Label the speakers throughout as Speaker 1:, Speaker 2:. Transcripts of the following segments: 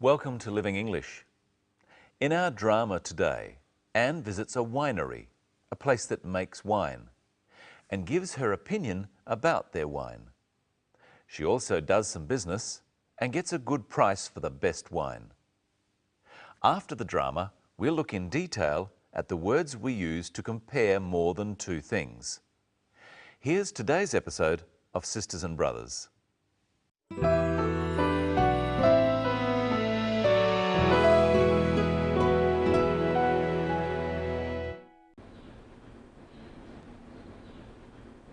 Speaker 1: Welcome to Living English. In our drama today, Anne visits a winery, a place that makes wine, and gives her opinion about their wine. She also does some business and gets a good price for the best wine. After the drama, we'll look in detail at the words we use to compare more than two things. Here's today's episode of Sisters and Brothers.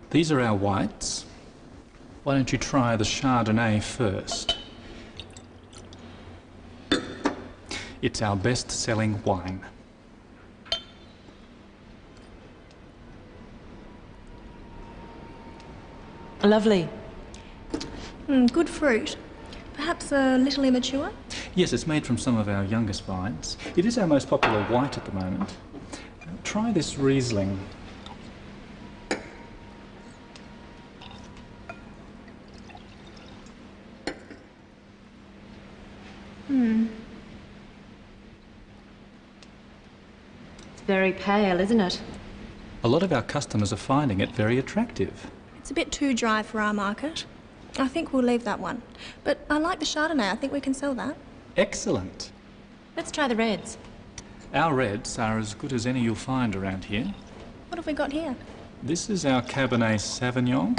Speaker 2: These are our whites. Why don't you try the Chardonnay first? It's our best-selling wine.
Speaker 3: Lovely.
Speaker 4: Good fruit. Perhaps a little immature?
Speaker 2: Yes, it's made from some of our youngest vines. It is our most popular white at the moment. Try this Riesling.
Speaker 3: It's very pale, isn't it?
Speaker 2: A lot of our customers are finding it very attractive.
Speaker 4: It's a bit too dry for our market. I think we'll leave that one. But I like the Chardonnay. I think we can sell that.
Speaker 2: Excellent.
Speaker 3: Let's try the reds.
Speaker 2: Our reds are as good as any you'll find around here.
Speaker 4: What have we got here?
Speaker 2: This is our Cabernet Sauvignon.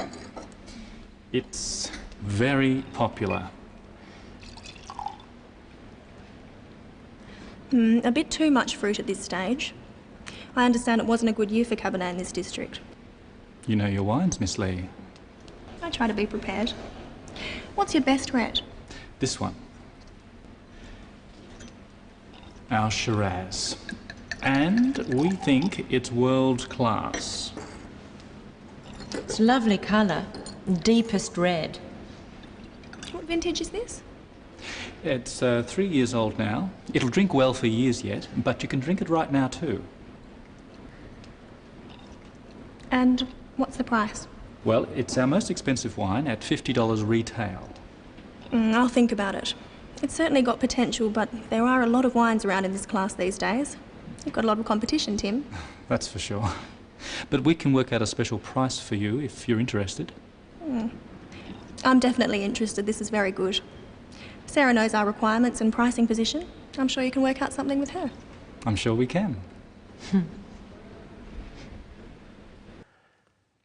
Speaker 2: It's very popular.
Speaker 4: A bit too much fruit at this stage. I understand it wasn't a good year for Cabernet in this district.
Speaker 2: You know your wines, Miss Lee.
Speaker 4: I try to be prepared. What's your best red?
Speaker 2: This one. Our Shiraz. And we think it's world class.
Speaker 3: It's a lovely colour. Deepest red.
Speaker 4: What vintage is this?
Speaker 2: It's 3 years old now. It'll drink well for years yet, but you can drink it right now too.
Speaker 4: And what's the price?
Speaker 2: Well, it's our most expensive wine at $50 retail.
Speaker 4: I'll think about it. It's certainly got potential, but there are a lot of wines around in this class these days. You've got a lot of competition, Tim.
Speaker 2: That's for sure. But we can work out a special price for you if you're interested.
Speaker 4: I'm definitely interested. This is very good. Sarah knows our requirements and pricing position. I'm sure you can work out something with her.
Speaker 2: I'm sure we can.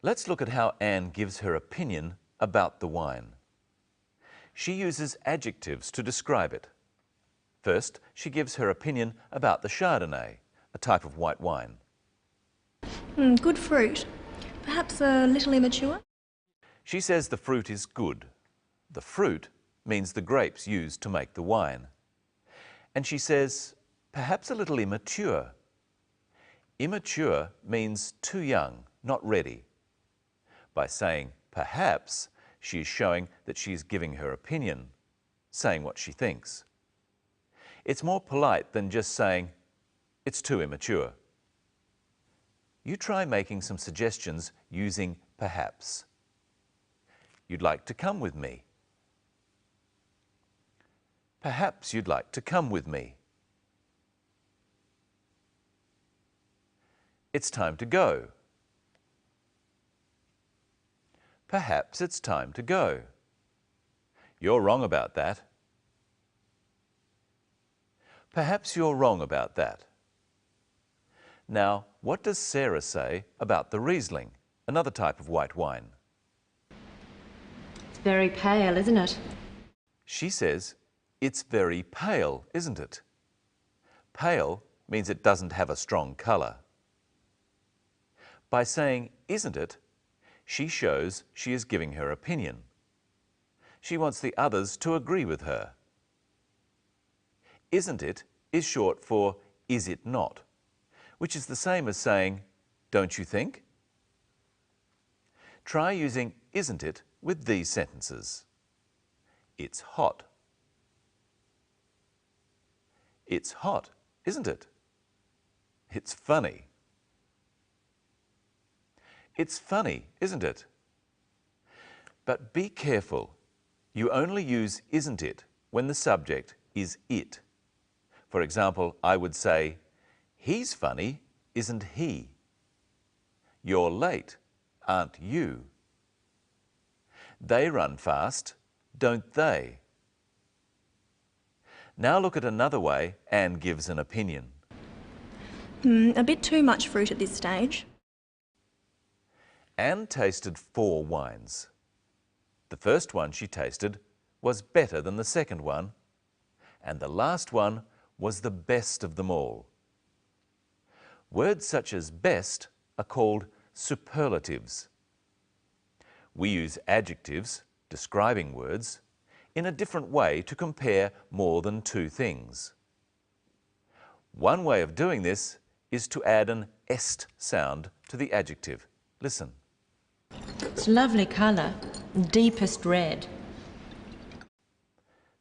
Speaker 1: Let's look at how Anne gives her opinion about the wine. She uses adjectives to describe it. First, she gives her opinion about the Chardonnay, a type of white wine.
Speaker 4: Good fruit. Perhaps a little immature?
Speaker 1: She says the fruit is good. The fruit means the grapes used to make the wine. And she says, perhaps a little immature. Immature means too young, not ready. By saying perhaps, she is showing that she is giving her opinion, saying what she thinks. It's more polite than just saying, it's too immature. You try making some suggestions using perhaps. You'd like to come with me. Perhaps you'd like to come with me. It's time to go. Perhaps it's time to go. You're wrong about that. Perhaps you're wrong about that. Now, what does Sarah say about the Riesling, another type of white wine?
Speaker 3: It's very pale, isn't it?
Speaker 1: She says, it's very pale, isn't it? Pale means it doesn't have a strong colour. By saying, isn't it, she shows she is giving her opinion. She wants the others to agree with her. Isn't it is short for is it not, which is the same as saying, don't you think? Try using isn't it with these sentences. It's hot. It's hot, isn't it? It's funny. It's funny, isn't it? But be careful. You only use isn't it when the subject is it. For example, I would say, he's funny, isn't he? You're late, aren't you? They run fast, don't they? Now look at another way Anne gives an opinion.
Speaker 4: A bit too much fruit at this stage.
Speaker 1: Anne tasted 4 wines. The first one she tasted was better than the second one, and the last one was the best of them all. Words such as best are called superlatives. We use adjectives, describing words, in a different way to compare more than 2 things. One way of doing this is to add an est sound to the adjective. Listen.
Speaker 3: It's lovely colour, deepest red.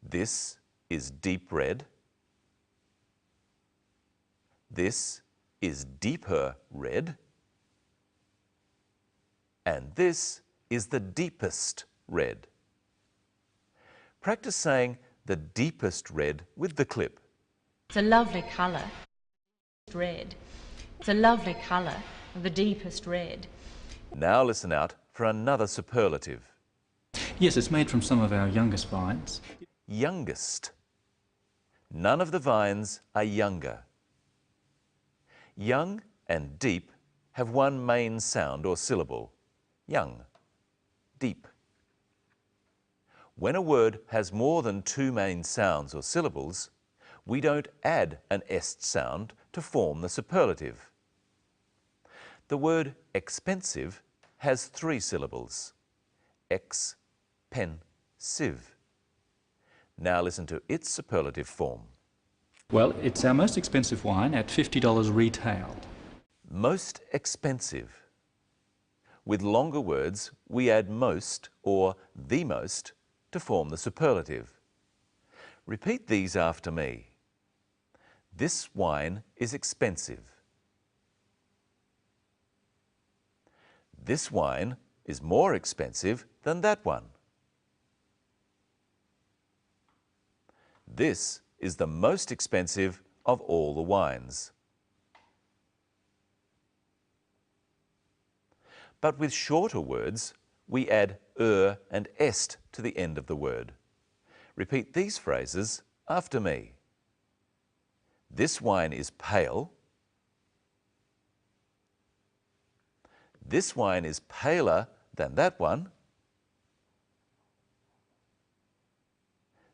Speaker 1: This is deep red. This is deeper red. And this is the deepest red. Practice saying the deepest red with the clip.
Speaker 3: It's a lovely colour, red. It's a lovely colour, the deepest red.
Speaker 1: Now listen out for another superlative.
Speaker 2: Yes, it's made from some of our youngest vines.
Speaker 1: Youngest. None of the vines are younger. Young and deep have one main sound or syllable. Young, deep. When a word has more than 2 main sounds or syllables, we don't add an est sound to form the superlative. The word expensive has 3 syllables. Ex, pen, sive. Now listen to its superlative form.
Speaker 2: Well, it's our most expensive wine at $50 retail.
Speaker 1: Most expensive. With longer words, we add most or the most to form the superlative. Repeat these after me. This wine is expensive. This wine is more expensive than that one. This is the most expensive of all the wines. But with shorter words, we add and est to the end of the word. Repeat these phrases after me. This wine is pale. This wine is paler than that one.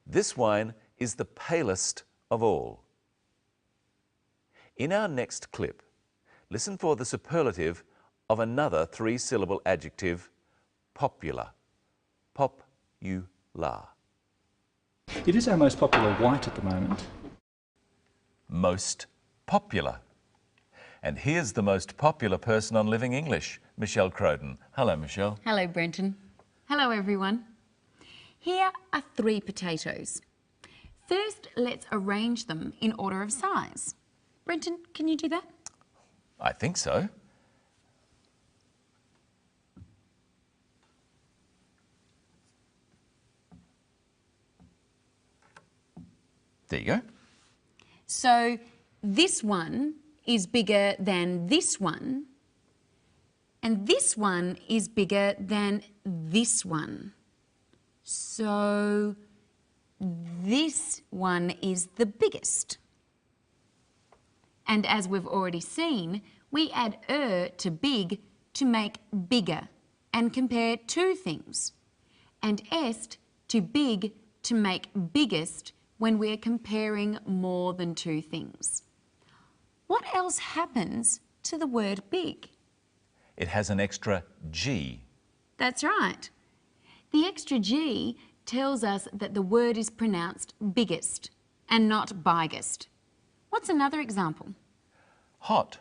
Speaker 1: This wine is the palest of all. In our next clip, listen for the superlative of another 3-syllable adjective, popular. Pop-u-la.
Speaker 2: It is our most popular white at the moment.
Speaker 1: Most popular. And here's the most popular person on Living English, Michelle Crowden. Hello, Michelle.
Speaker 5: Hello, Brenton. Hello, everyone. Here are 3 potatoes. First, let's arrange them in order of size. Brenton, can you do that?
Speaker 1: I think so. There you go.
Speaker 5: So this one is bigger than this one, and this one is bigger than this one. So this one is the biggest. And as we've already seen, we add to big to make bigger and compare 2 things, and est to big to make biggest when we're comparing more than 2 things. What else happens to the word big?
Speaker 1: It has an extra G.
Speaker 5: That's right. The extra G tells us that the word is pronounced biggest and not biggest. What's another example?
Speaker 1: Hot.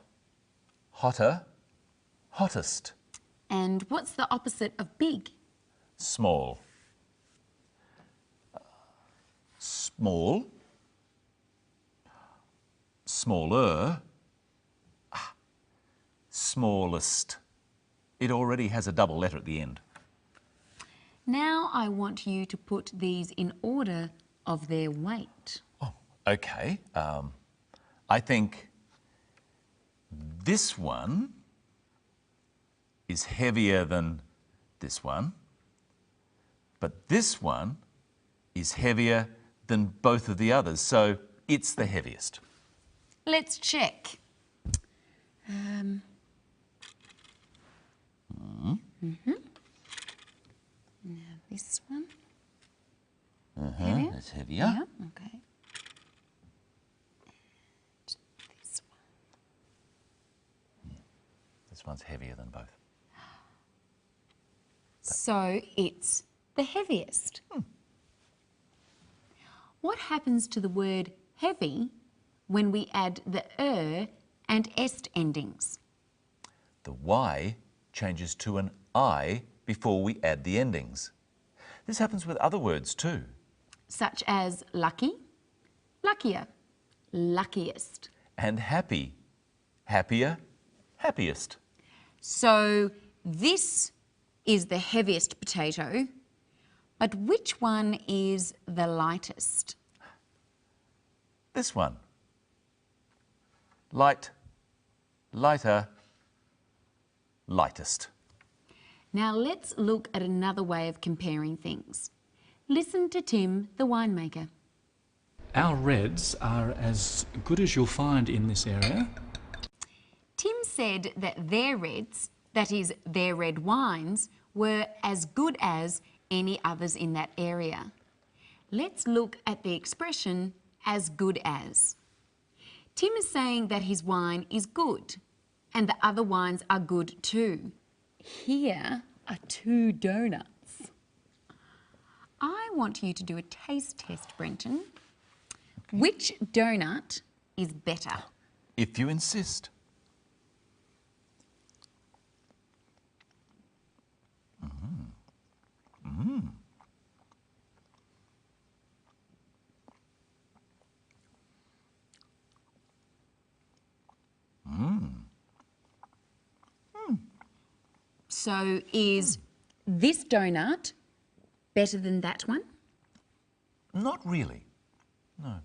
Speaker 1: Hotter. Hottest.
Speaker 5: And what's the opposite of big?
Speaker 1: Small. Small. Smaller. Smallest. It already has a double letter at the end.
Speaker 5: Now I want you to put these in order of their weight.
Speaker 1: Oh, okay. I think this one is heavier than this one, but this one is heavier than both of the others, so it's the heaviest.
Speaker 5: Let's check. Now this one. Heavier?
Speaker 1: That's heavier.
Speaker 5: Yeah, okay. And this one.
Speaker 1: This one's heavier than both.
Speaker 5: So it's the heaviest. What happens to the word heavy when we add the and est endings?
Speaker 1: The Y changes to an I before we add the endings. This happens with other words too.
Speaker 5: Such as lucky, luckier, luckiest.
Speaker 1: And happy, happier, happiest.
Speaker 5: So this is the heaviest potato, but which one is the lightest?
Speaker 1: This one. Light, lighter, lightest.
Speaker 5: Now let's look at another way of comparing things. Listen to Tim, the winemaker.
Speaker 2: Our reds are as good as you'll find in this area.
Speaker 5: Tim said that their reds, that is, their red wines, were as good as any others in that area. Let's look at the expression as good as. Tim is saying that his wine is good and the other wines are good too. Here are 2 donuts. I want you to do a taste test, Brenton. Okay. Which donut is better?
Speaker 1: If you insist.
Speaker 5: So is this donut better than that one?
Speaker 1: Not really. No.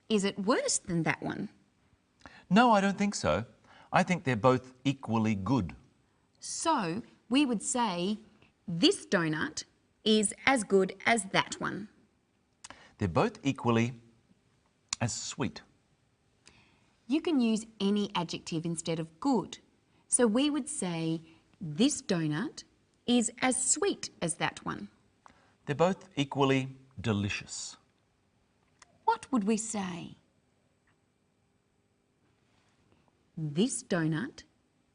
Speaker 5: Is it worse than that one?
Speaker 1: No, I don't think so. I think they're both equally good.
Speaker 5: So we would say this donut is as good as that one.
Speaker 1: They're both equally as sweet.
Speaker 5: You can use any adjective instead of good. So we would say this donut is as sweet as that one.
Speaker 1: They're both equally delicious.
Speaker 5: What would we say? This donut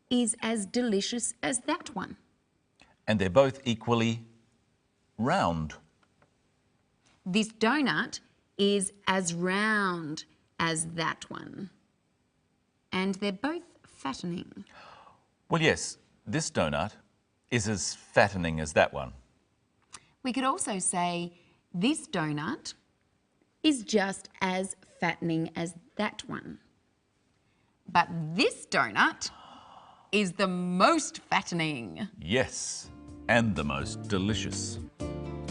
Speaker 5: is as delicious as that one.
Speaker 1: And they're both equally round.
Speaker 5: This donut is as round as that one. And they're both fattening.
Speaker 1: Well, yes, this donut is as fattening as that one.
Speaker 5: We could also say this donut is just as fattening as that one. But this donut is the most fattening.
Speaker 1: Yes, and the most delicious.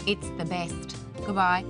Speaker 5: It's the best. Goodbye.